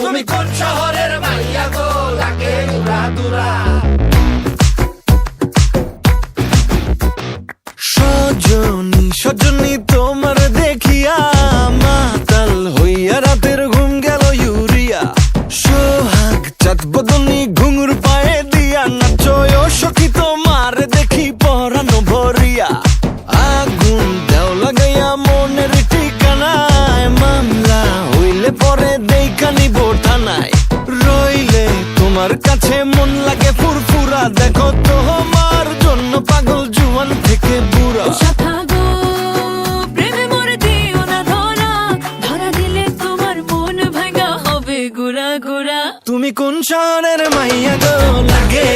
তুমি কোন শহরের মাইয়া গো লাগে উড়াদুরা। সজনী সজনী তোমার দেখিয়া মাতাল হইয়া রাতের ঘুম গেল ইউরিয়া। সোহাগ চাঁদ বদনী ঘুঙুর পায়ে দিয়া নাচয় সখী তোমার দেখি পরানো ভরিয়া। আগুন দেও লাগাইয়া মনের ঠিকানায় মামলা হইলে পরে দেখা নিব থানায়। রইলে তোমার কাছে মন লাগে ফুরফুরা দেখো তোমার জন্য পাগল জুয়ান থেকে বুড়া। তুমি কোন শহরের মাইয়া গো লাগে